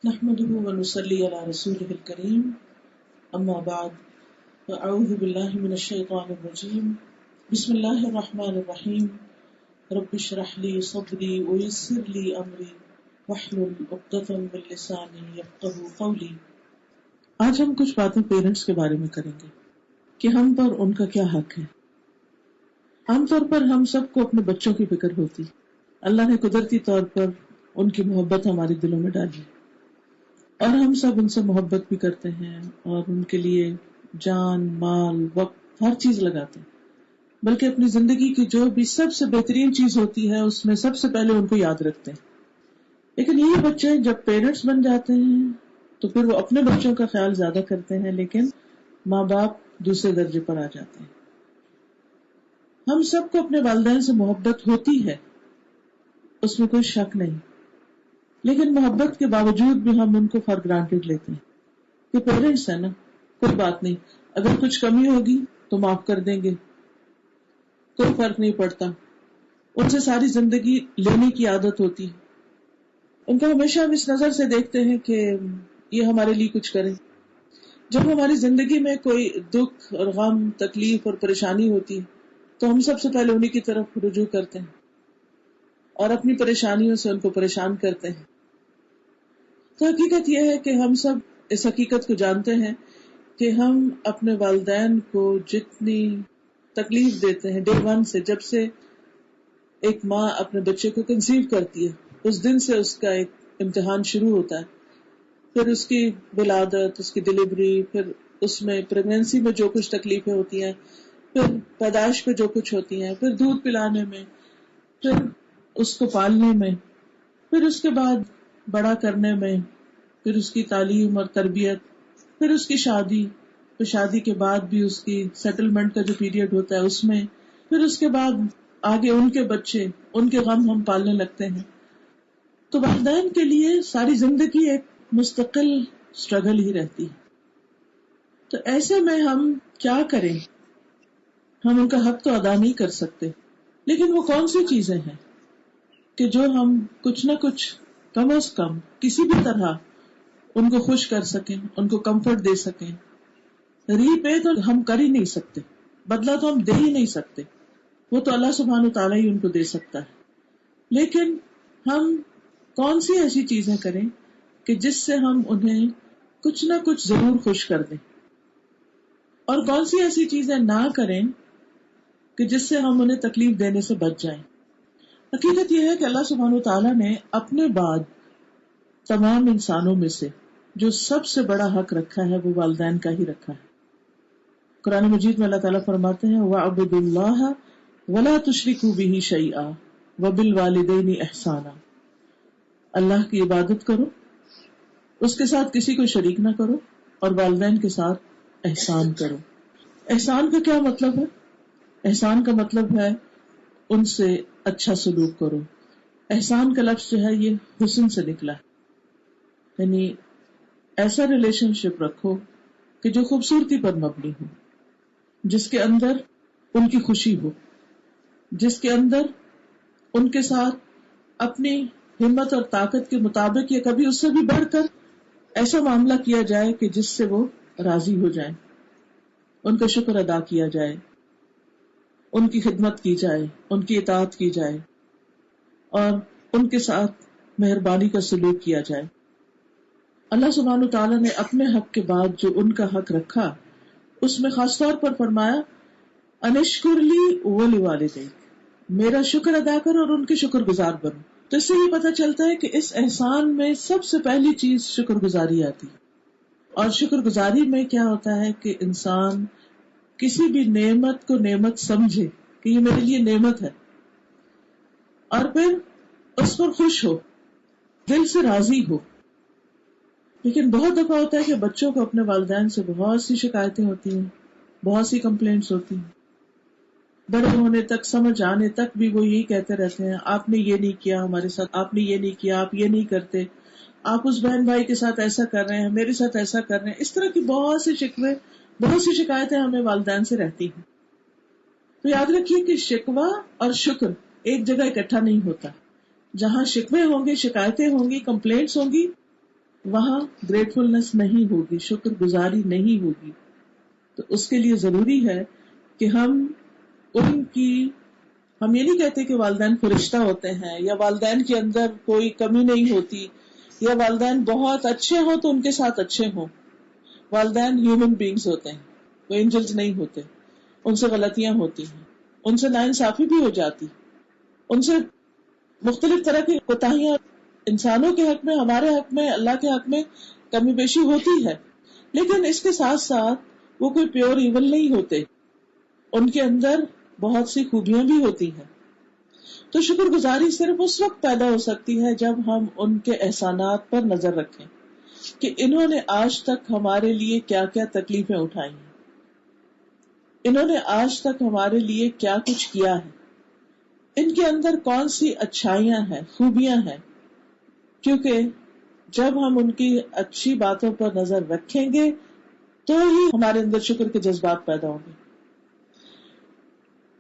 نحمده ونصلي على رسوله الكريم أما بعد فأعوذ بالله من الشيطان الرجيم بسم الله الرحمن الرحيم رب اشرح لي صدري ويسر لي أمري واحلل عقدة من لساني يفقهوا قولي۔ آج ہم کچھ باتیں پیرنٹس کے بارے میں کریں گے کہ ہم پر ان کا کیا حق ہے۔ عام طور پر ہم سب کو اپنے بچوں کی فکر ہوتی، اللہ نے قدرتی طور پر ان کی محبت ہمارے دلوں میں ڈالی اور ہم سب ان سے محبت بھی کرتے ہیں اور ان کے لیے جان، مال، وقت، ہر چیز لگاتے ہیں، بلکہ اپنی زندگی کی جو بھی سب سے بہترین چیز ہوتی ہے اس میں سب سے پہلے ان کو یاد رکھتے ہیں۔ لیکن یہی بچے جب پیرنٹس بن جاتے ہیں تو پھر وہ اپنے بچوں کا خیال زیادہ کرتے ہیں، لیکن ماں باپ دوسرے درجے پر آ جاتے ہیں۔ ہم سب کو اپنے والدین سے محبت ہوتی ہے، اس میں کوئی شک نہیں، لیکن محبت کے باوجود بھی ہم ان کو فار گرانٹیڈ لیتے ہیں کہ پیرنٹس ہیں نا، کوئی بات نہیں، اگر کچھ کمی ہوگی تو معاف کر دیں گے، کوئی فرق نہیں پڑتا۔ ان سے ساری زندگی لینے کی عادت ہوتی ہے، ان کو ہمیشہ ہم اس نظر سے دیکھتے ہیں کہ یہ ہمارے لیے کچھ کریں۔ جب ہماری زندگی میں کوئی دکھ اور غم، تکلیف اور پریشانی ہوتی ہے تو ہم سب سے پہلے انہی کی طرف رجوع کرتے ہیں اور اپنی پریشانیوں سے ان کو پریشان کرتے ہیں۔ تو حقیقت یہ ہے کہ ہم سب اس حقیقت کو جانتے ہیں کہ ہم اپنے والدین کو جتنی تکلیف دیتے ہیں ڈے ون سے، جب سے ایک ماں اپنے بچے کو کنسیو کرتی ہے اس دن سے اس کا ایک امتحان شروع ہوتا ہے، پھر اس کی ولادت، اس کی ڈلیوری، پھر اس میں پریگنینسی میں جو کچھ تکلیفیں ہوتی ہیں، پھر پیدائش پہ جو کچھ ہوتی ہیں، پھر دودھ پلانے میں، پھر اس کو پالنے میں، پھر اس کے بعد بڑا کرنے میں، پھر اس کی تعلیم اور تربیت، پھر اس کی شادی، پھر شادی کے بعد بھی اس کی سیٹلمنٹ کا جو پیریڈ ہوتا ہے اس میں، پھر اس کے بعد آگے ان کے بچے، ان کے غم ہم پالنے لگتے ہیں۔ تو والدین کے لیے ساری زندگی ایک مستقل اسٹرگل ہی رہتی ہے۔ تو ایسے میں ہم کیا کریں؟ ہم ان کا حق تو ادا نہیں کر سکتے، لیکن وہ کون سی چیزیں ہیں کہ جو ہم کچھ نہ کچھ کم از کم کسی بھی طرح ان کو خوش کر سکیں، ان کو کمفرٹ دے سکیں۔ ری پے تو ہم کر ہی نہیں سکتے، بدلہ تو ہم دے ہی نہیں سکتے، وہ تو اللہ سبحانہ تعالیٰ ہی ان کو دے سکتا ہے۔ لیکن ہم کون سی ایسی چیزیں کریں کہ جس سے ہم انہیں کچھ نہ کچھ ضرور خوش کر دیں، اور کون سی ایسی چیزیں نہ کریں کہ جس سے ہم انہیں تکلیف دینے سے بچ جائیں۔ حقیقت یہ ہے کہ اللہ سبحانہ تعالیٰ نے اپنے بعد تمام انسانوں میں سے جو سب سے بڑا حق رکھا ہے وہ والدین کا ہی رکھا ہے۔ قرآن مجید میں اللہ تعالیٰ فرماتے ہیں وَاعْبُدُوا اللَّهَ وَلَا تُشْرِكُوا بِهِ شَيْئًا وَبِالْوَالِدَيْنِ إِحْسَانًا، اللہ کی عبادت کرو، اس کے ساتھ کسی کو شریک نہ کرو، اور والدین کے ساتھ احسان کرو۔ احسان کا کیا مطلب ہے؟ احسان کا مطلب ہے ان سے اچھا سلوک کرو۔ احسان کا لفظ جو ہے یہ حسن سے نکلا ہے، یعنی ایسا ریلیشن شپ رکھو کہ جو خوبصورتی پر مبنی ہو، جس کے اندر ان کی خوشی ہو، جس کے اندر ان کے ساتھ اپنی ہمت اور طاقت کے مطابق یا کبھی اس سے بھی بڑھ کر ایسا معاملہ کیا جائے کہ جس سے وہ راضی ہو جائیں، ان کا شکر ادا کیا جائے، ان کی خدمت کی جائے، ان کی اطاعت کی جائے، اور ان کے ساتھ مہربانی کا سلوک کیا جائے۔ اللہ سبحانہ تعالیٰ نے اپنے حق کے بعد جو ان کا حق رکھا اس میں خاص طور پر فرمایا انشکر لی ولوالدیک، میرا شکر ادا کرو اور ان کے شکر گزار بنو۔ تو اس سے یہ پتہ چلتا ہے کہ اس احسان میں سب سے پہلی چیز شکر گزاری آتی ہے، اور شکر گزاری میں کیا ہوتا ہے کہ انسان کسی بھی نعمت کو نعمت سمجھے کہ یہ میرے لیے نعمت ہے، اور پھر اس پر خوش ہو، دل سے راضی ہو۔ لیکن بہت دفعہ ہوتا ہے کہ بچوں کو اپنے والدین سے بہت سی شکایتیں ہوتی ہیں، بہت سی کمپلینٹس ہوتی ہیں، بڑے ہونے تک، سمجھ آنے تک بھی وہ یہی کہتے رہتے ہیں آپ نے یہ نہیں کیا ہمارے ساتھ، آپ نے یہ نہیں کیا، آپ یہ نہیں کرتے، آپ اس بہن بھائی کے ساتھ ایسا کر رہے ہیں، میرے ساتھ ایسا کر رہے ہیں۔ اس طرح کی بہت سی شکوے، بہت سی شکایتیں ہمیں والدین سے رہتی ہیں۔ تو یاد رکھیے کہ شکوہ اور شکر ایک جگہ اکٹھا نہیں ہوتا۔ جہاں شکوے ہوں گے، شکایتیں ہوں گی، کمپلینٹس ہوں گی، وہاں گریٹفلنس نہیں ہوگی، شکر گزاری نہیں ہوگی. تو اس کے لیے ضروری ہے کہ ہم یہ نہیں کہتے کہ والدین فرشتہ ہوتے ہیں یا والدین کے اندر کوئی کمی نہیں ہوتی یا والدین بہت اچھے ہوں تو ان کے ساتھ اچھے ہوں. والدین ہیومن بینگز ہوتے ہیں، وہ اینجلز نہیں ہوتے. ان سے غلطیاں ہوتی ہیں، ان سے ناانصافی بھی ہو جاتی، ان سے مختلف طرح کی کوتاہیاں انسانوں کے حق میں، ہمارے حق میں، اللہ کے حق میں کمی بیشی ہوتی ہے. لیکن اس کے ساتھ ساتھ وہ کوئی پیور ایول نہیں ہوتے، ان کے اندر بہت سی خوبیاں بھی ہوتی ہیں. تو شکر گزاری صرف اس وقت پیدا ہو سکتی ہے جب ہم ان کے احسانات پر نظر رکھیں کہ انہوں نے آج تک ہمارے لیے کیا کیا تکلیفیں اٹھائی ہیں، انہوں نے آج تک ہمارے لیے کیا کچھ کیا ہے، ان کے اندر کون سی اچھائیاں ہیں، خوبیاں ہیں. کیونکہ جب ہم ان کی اچھی باتوں پر نظر رکھیں گے تو ہی ہمارے اندر شکر کے جذبات پیدا ہوں گے.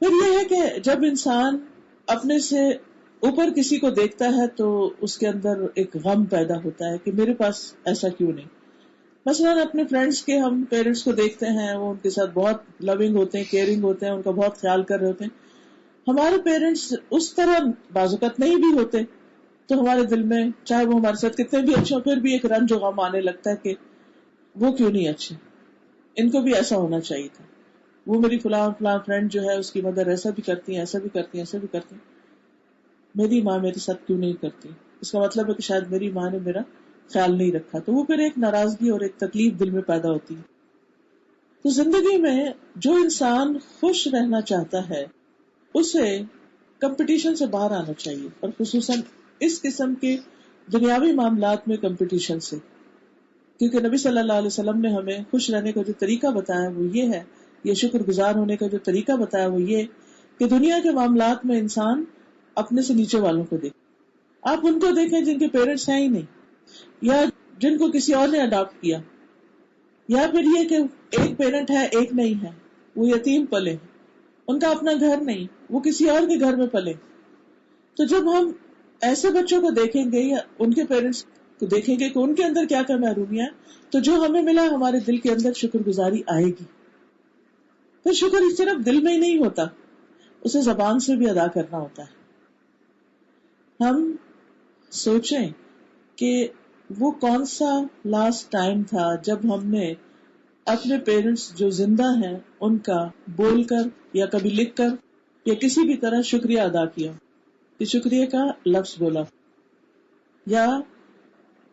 پھر یہ ہے کہ جب انسان اپنے سے اوپر کسی کو دیکھتا ہے تو اس کے اندر ایک غم پیدا ہوتا ہے کہ میرے پاس ایسا کیوں نہیں. مثلاً اپنے فرینڈس کے ہم پیرنٹس کو دیکھتے ہیں، وہ ان کے ساتھ بہت لونگ ہوتے ہیں، کیئرنگ ہوتے ہیں، ان کا بہت خیال کر رہے ہوتے ہیں. ہمارے پیرنٹس اس طرح بعض اوقات نہیں بھی ہوتے تو ہمارے دل میں چاہے وہ ہمارے ساتھ کتنے بھی اچھے ہو پھر بھی ایک رنج و غم آنے لگتا ہے کہ وہ کیوں نہیں اچھے، ان کو بھی ایسا ہونا چاہیے تھا. وہ میری فلاں فرینڈ جو ہے اس کی مدر ایسا بھی کرتی ہیں، ایسا بھی کرتی ہیں، ایسا بھی کرتی ہیں، میری ماں میرے ساتھ کیوں نہیں کرتی. اس کا مطلب ہے کہ شاید میری ماں نے میرا خیال نہیں رکھا. تو وہ پھر ایک ناراضگی اور ایک تکلیف دل میں پیدا ہوتی ہے. تو زندگی میں جو انسان خوش رہنا چاہتا ہے اسے کمپٹیشن سے باہر آنا چاہیے، اور خصوصاً اس قسم کے دنیاوی معاملات میں کمپٹیشن سے. کیونکہ نبی صلی اللہ علیہ وسلم نے ہمیں خوش رہنے کا جو طریقہ بتایا وہ یہ ہے، یہ شکر گزار ہونے کا جو طریقہ بتایا وہ یہ کہ دنیا کے معاملات میں انسان اپنے سے نیچے والوں کو دیکھے. آپ ان کو دیکھیں جن کے پیرنٹس ہیں ہی نہیں، یا جن کو کسی اور نے اڈاپٹ کیا، یا پھر یہ کہ ایک پیرنٹ ہے ایک نہیں ہے، وہ یتیم پلے، ان کا اپنا گھر نہیں، وہ کسی اور کے گھر میں پلے. تو جب ہم ایسے بچوں کو دیکھیں گے یا ان کے پیرنٹس کو دیکھیں گے کہ ان کے اندر کیا کیا محرومیاں ہیں، تو جو ہمیں ملا ہمارے دل کے اندر شکر گزاری آئے گی. پھر شکر صرف دل میں ہی نہیں ہوتا، اسے زبان سے بھی ادا کرنا ہوتا ہے. ہم سوچیں کہ وہ کون سا لاسٹ ٹائم تھا جب ہم نے اپنے پیرنٹس جو زندہ ہیں ان کا بول کر یا کبھی لکھ کر یا کسی بھی طرح شکریہ ادا کیا، کہ شکریہ کا لفظ بولا، یا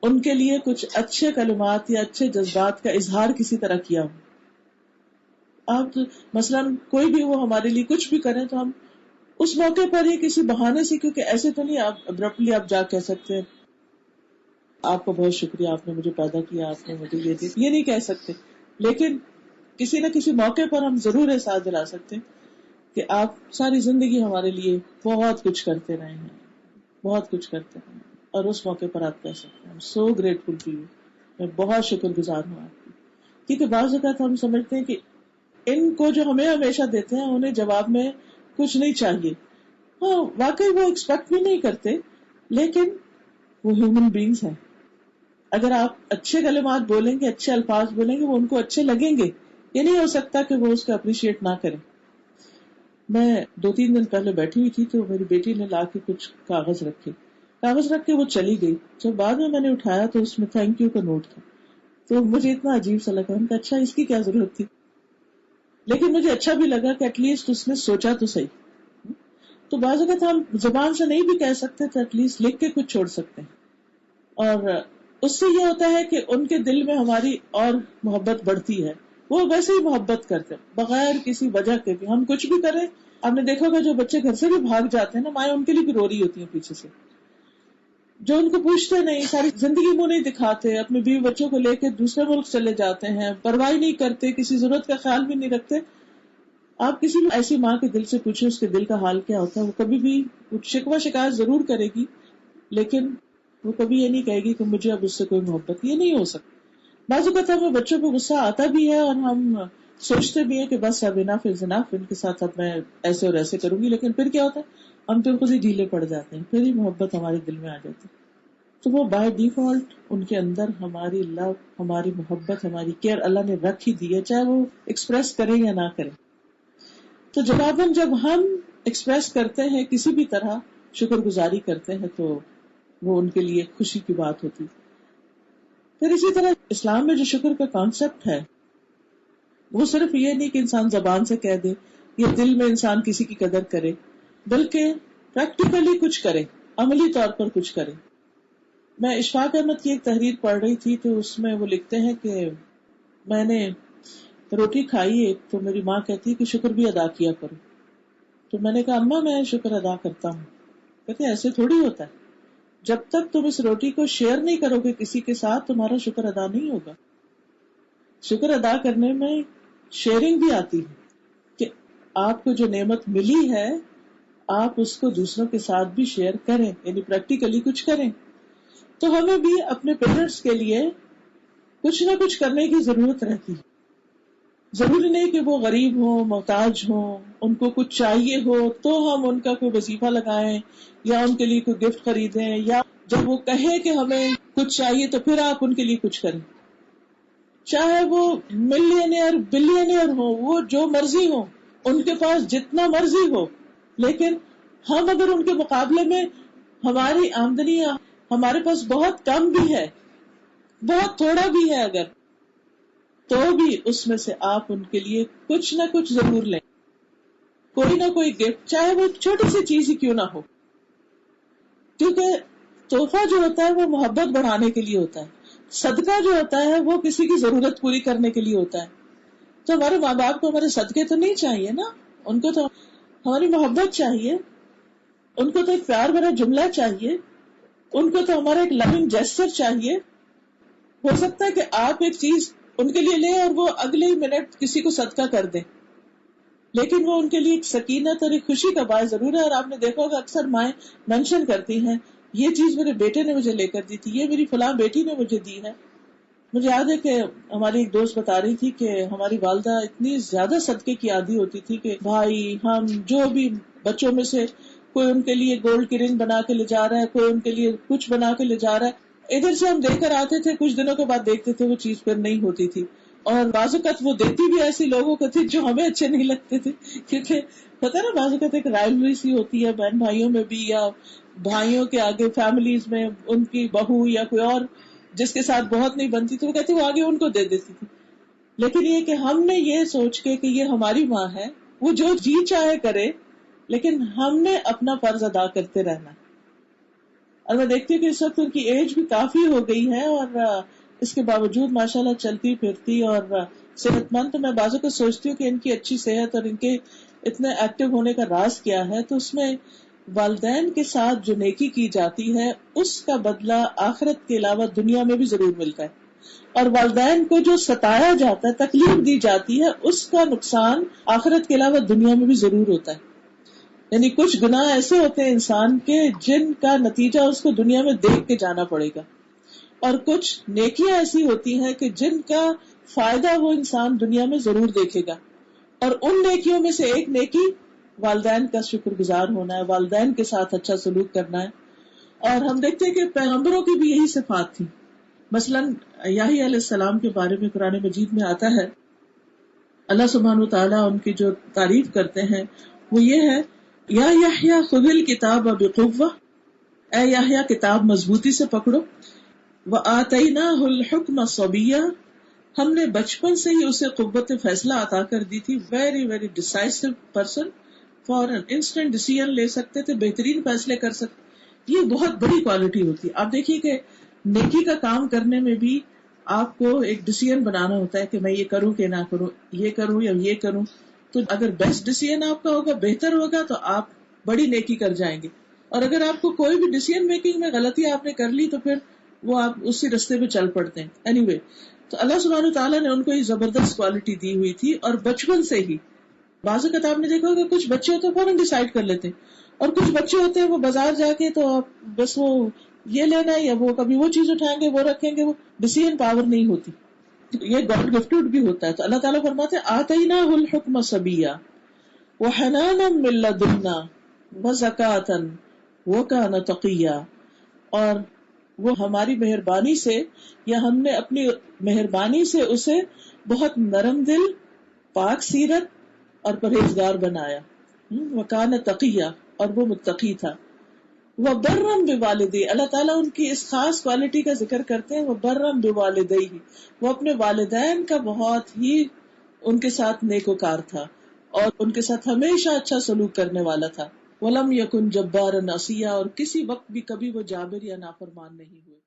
ان کے لیے کچھ اچھے کلمات یا اچھے جذبات کا اظہار کسی طرح کیا ہو. آپ مثلاً کوئی بھی وہ ہمارے لیے کچھ بھی کریں تو ہم اس موقع پر ہی کسی بہانے سے، کیونکہ ایسے تو نہیں آپ ابرپٹلی آپ جا کہہ سکتے ہیں آپ کا بہت شکریہ، آپ نے مجھے پیدا کیا، آپ نے مجھے یہ دیا، یہ نہیں کہہ سکتے. لیکن کسی نہ کسی موقع پر ہم ضرور احساس دلا سکتے ہیں کہ آپ ساری زندگی ہمارے لیے بہت کچھ کرتے رہے ہیں، بہت کچھ کرتے رہے ہیں. اور اس موقع پر آپ کہہ سکتے ہیں سو گریٹفل ٹو یو، میں بہت شکر گزار ہوں آپ کی. کیونکہ بعض اوقات ہم سمجھتے ہیں کہ ان کو جو ہمیں ہمیشہ دیتے ہیں انہیں جواب میں کچھ نہیں چاہیے. ہاں واقعی وہ ایکسپیکٹ بھی نہیں کرتے، لیکن وہ ہیومن بینگز ہیں. اگر آپ اچھے کلمات بولیں گے، اچھے الفاظ بولیں گے، وہ ان کو اچھے لگیں گے. یہ نہیں ہو سکتا کہ وہ اس کو اپریشیٹ نہ کریں. میں 2-3 دن پہلے بیٹھی ہوئی تھی تو میری بیٹی نے لا کے کچھ کاغذ رکھ کے وہ چلی گئی. جب بعد میں نے اٹھایا تو اس میں تھینک یو کا نوٹ تھا. تو مجھے اتنا عجیب سا لگا، کہ اچھا اس کی کیا ضرورت تھی. لیکن مجھے اچھا بھی لگا کہ ایٹ لیسٹ اس نے سوچا تو صحیح. تو بعض اوقات ہم زبان سے نہیں بھی کہہ سکتے تو ایٹ لیسٹ لکھ کے کچھ چھوڑ سکتے ہیں. اور اس سے یہ ہوتا ہے کہ ان کے دل میں ہماری اور محبت بڑھتی ہے. وہ ویسے ہی محبت کرتے بغیر کسی وجہ کے بھی. ہم کچھ بھی کریں، آپ نے دیکھا ہوگا جو بچے گھر سے بھی بھاگ جاتے ہیں نا، مائیں ان کے لیے بھی رو رہی ہوتی ہیں پیچھے سے، جو ان کو پوچھتے نہیں، ساری زندگی منہ نہیں دکھاتے، اپنے بیوی بچوں کو لے کے دوسرے ملک چلے جاتے ہیں، پرواہ نہیں کرتے، کسی ضرورت کا خیال بھی نہیں رکھتے. آپ کسی بھی ایسی ماں کے دل سے پوچھیں اس کے دل کا حال کیا ہوتا ہے. وہ کبھی بھی شکوہ شکایت ضرور کرے گی، لیکن وہ کبھی یہ نہیں کہے گی کہ مجھے اب اس سے کوئی محبت. یہ نہیں ہو سکتا. بعض اوقات ہمیں بچوں کو غصہ آتا بھی ہے اور ہم سوچتے بھی ہیں کہ بس اب انف از انف، ان کے ساتھ اب میں ایسے اور ایسے کروں گی. لیکن پھر کیا ہوتا ہے، ہم پھر خود ہی ڈھیلے پڑ جاتے ہیں، پھر ہی محبت ہمارے دل میں آ جاتی ہے. تو وہ بائی ڈیفالٹ ان کے اندر ہماری لو، ہماری محبت، ہماری کیئر اللہ نے رکھ ہی دی ہے، چاہے وہ ایکسپریس کریں یا نہ کریں. تو جب ہم ایکسپریس کرتے ہیں کسی بھی طرح شکر گزاری کرتے ہیں تو وہ ان کے لیے خوشی کی بات ہوتی. پھر اسی طرح اسلام میں جو شکر کا کانسیپٹ ہے وہ صرف یہ نہیں کہ انسان زبان سے کہہ دے یا دل میں انسان کسی کی قدر کرے، بلکہ پریکٹیکلی کچھ کرے، عملی طور پر کچھ کرے. میں اشفاق احمد کی ایک تحریر پڑھ رہی تھی تو اس میں وہ لکھتے ہیں کہ میں نے روٹی کھائی ایک، تو میری ماں کہتی کہ شکر بھی ادا کیا کرو. تو میں نے کہا اماں میں شکر ادا کرتا ہوں. کہتے ایسے تھوڑی ہوتا ہے، جب تک تم اس روٹی کو شیئر نہیں کرو گے کسی کے ساتھ تمہارا شکر ادا نہیں ہوگا. شکر ادا کرنے میں شیئرنگ بھی آتی ہے کہ آپ کو جو نعمت ملی ہے آپ اس کو دوسروں کے ساتھ بھی شیئر کریں، یعنی پریکٹیکلی کچھ کریں. تو ہمیں بھی اپنے پیرنٹس کے لیے کچھ نہ کچھ کرنے کی ضرورت رہتی ہے. ضروری نہیں کہ وہ غریب ہوں، محتاج ہوں، ان کو کچھ چاہیے ہو تو ہم ان کا کوئی وظیفہ لگائیں یا ان کے لیے کوئی گفٹ خریدیں، یا جب وہ کہیں کہ ہمیں کچھ چاہیے تو پھر آپ ان کے لیے کچھ کریں. چاہے وہ ملینئر بلینئر ہو، وہ جو مرضی ہو، ان کے پاس جتنا مرضی ہو، لیکن ہم اگر ان کے مقابلے میں ہماری آمدنی ہمارے پاس بہت کم بھی ہے، بہت تھوڑا بھی ہے اگر، تو بھی اس میں سے آپ ان کے لیے کچھ نہ کچھ ضرور لیں، کوئی نہ کوئی گفٹ، چاہے وہ چھوٹی سی چیز ہی کیوں نہ ہو. کیونکہ تحفہ جو ہوتا ہے وہ محبت بڑھانے کے لیے ہوتا ہے، صدقہ جو ہوتا ہے وہ کسی کی ضرورت پوری کرنے کے لیے ہوتا ہے. تو ہمارے ماں باپ کو ہمارے صدقے تو نہیں چاہیے نا، ان کو تو ہماری محبت چاہیے، ان کو تو ایک پیار بھرا جملہ چاہیے، ان کو تو ہمارا ایک لونگ جیسچر چاہیے. ہو سکتا ہے کہ آپ ایک چیز ان کے لیے لیں اور وہ اگلے ہی منٹ کسی کو صدقہ کر دیں، لیکن وہ ان کے لیے ایک سکینت اور ایک خوشی کا باعث ضرور ہے. اور آپ نے دیکھا ہوگا اکثر مائیں مینشن کرتی ہیں یہ چیز میرے بیٹے نے مجھے لے کر دی تھی، یہ میری فلاں بیٹی نے مجھے دی ہے. مجھے یاد ہے کہ ہماری ایک دوست بتا رہی تھی کہ ہماری والدہ اتنی زیادہ صدقے کی عادی ہوتی تھی کہ بھائی ہم جو بھی بچوں میں سے کوئی ان کے لیے گولڈ کی رنگ بنا کے لے جا رہا ہے، کوئی ان کے لیے کچھ بنا کے لے جا رہا ہے، ادھر سے ہم دے کر آتے تھے، کچھ دنوں کے بعد دیکھتے تھے وہ چیز پھر نہیں ہوتی تھی. اور بعض اوقات وہ دیتی بھی ایسے لوگوں کو تھی جو ہمیں اچھے نہیں لگتے تھے، کیونکہ پتہ نا بعض اوقات ایک رائلری سی ہوتی ہے بہن بھائیوں میں بھی، یا بھائیوں کے آگے فیملیز میں ان کی بہو یا کوئی اور جس کے ساتھ بہت نہیں بنتی تو وہ کہتی وہ آگے ان کو دے دیتی تھی. لیکن یہ کہ ہم نے یہ سوچ کے کہ یہ ہماری ماں ہے، وہ جو جی چاہے کرے، لیکن ہم نے اپنا فرض ادا کرتے رہنا. اور میں دیکھتی ہوں کہ اس وقت ان کی ایج بھی کافی ہو گئی ہے اور اس کے باوجود ماشاءاللہ چلتی پھرتی اور صحت مند. تو میں بازو کو سوچتی ہوں کہ ان کی اچھی صحت اور ان کے اتنے ایکٹیو ہونے کا راز کیا ہے. تو اس میں والدین کے ساتھ جو نیکی کی جاتی ہے اس کا بدلہ آخرت کے علاوہ دنیا میں بھی ضرور ملتا ہے، اور والدین کو جو ستایا جاتا ہے، تکلیف دی جاتی ہے، اس کا نقصان آخرت کے علاوہ دنیا میں بھی ضرور ہوتا ہے. یعنی کچھ گناہ ایسے ہوتے ہیں انسان کے جن کا نتیجہ اس کو دنیا میں دیکھ کے جانا پڑے گا، اور کچھ نیکیاں ایسی ہوتی ہیں کہ جن کا فائدہ وہ انسان دنیا میں ضرور دیکھے گا. اور ان نیکیوں میں سے ایک نیکی والدین کا شکر گزار ہونا ہے، والدین کے ساتھ اچھا سلوک کرنا ہے. اور ہم دیکھتے ہیں کہ پیغمبروں کی بھی یہی صفات تھی. مثلاً یحییٰ علیہ السلام کے بارے میں قرآن مجید میں آتا ہے، اللہ سبحانہ وتعالیٰ ان کی جو تعریف کرتے ہیں وہ یہ ہے، یا یحییٰ خذ الکتاب بقوہ، اے یحییٰ کتاب مضبوطی سے پکڑو، وآتیناہ الحکم صبیہ، ہم نے بچپن سے ہی اسے قوت فیصلہ عطا کر دی تھی. ویری ویری ڈیسائسو پرسن، فوراً انسٹنٹ ڈیسیژن لے سکتے تھے، بہترین فیصلے کر سکتے. یہ بہت بڑی کوالٹی ہوتی ہے. آپ دیکھیے کہ نیکی کا کام کرنے میں بھی آپ کو ایک ڈیسیژن بنانا ہوتا ہے کہ میں یہ کروں کہ نہ کروں، یہ کروں یا یہ کروں. تو اگر بیسٹ ڈیسیژن آپ کا ہوگا، بہتر ہوگا، تو آپ بڑی نیکی کر جائیں گے. اور اگر آپ کو کوئی بھی ڈیسیژن میکنگ میں غلطی آپ نے کر لی تو پھر وہ آپ اسی رستے پہ چل پڑتے ہیں. اینی وے، تو اللہ سبحانہ تعالیٰ نے ان کو یہ زبردست کوالٹی دی ہوئی تھی اور بچپن سے ہی. بعض اوقات آپ نے دیکھا ہوگا کچھ بچے ہوتے ہیں فوراً ڈیسائیڈ کر لیتے ہیں، اور کچھ بچے ہوتے ہیں وہ بازار جا کے تو بس وہ یہ لینا ہے یا وہ کبھی وہ چیز اٹھائیں گے وہ رکھیں گے، وہ ڈیسیژن پاور نہیں ہوتی. یہ گاڈ گفٹڈ بھی ہوتا ہے. تو اللہ تعالیٰ فرماتے ہیں آتیناہ الحکم صبیہ وحنانا من لدنا وزکاۃ وکان تقیہ، اور وہ ہماری مہربانی سے یا ہم نے اپنی مہربانی سے اسے بہت نرم دل، پاک سیرت اور پرہیزگار بنایا. وکان تقیہ، اور وہ متقی تھا. وبرم بوالدی، اللہ تعالیٰ ان کی اس خاص کوالٹی کا ذکر کرتے ہیں. وبرم بوالدیہ، وہ اپنے والدین کا بہت ہی ان کے ساتھ نیکوکار تھا اور ان کے ساتھ ہمیشہ اچھا سلوک کرنے والا تھا. ولم یکن جبارا عصیا، اور کسی وقت بھی کبھی وہ جابر یا نافرمان نہیں ہوئے.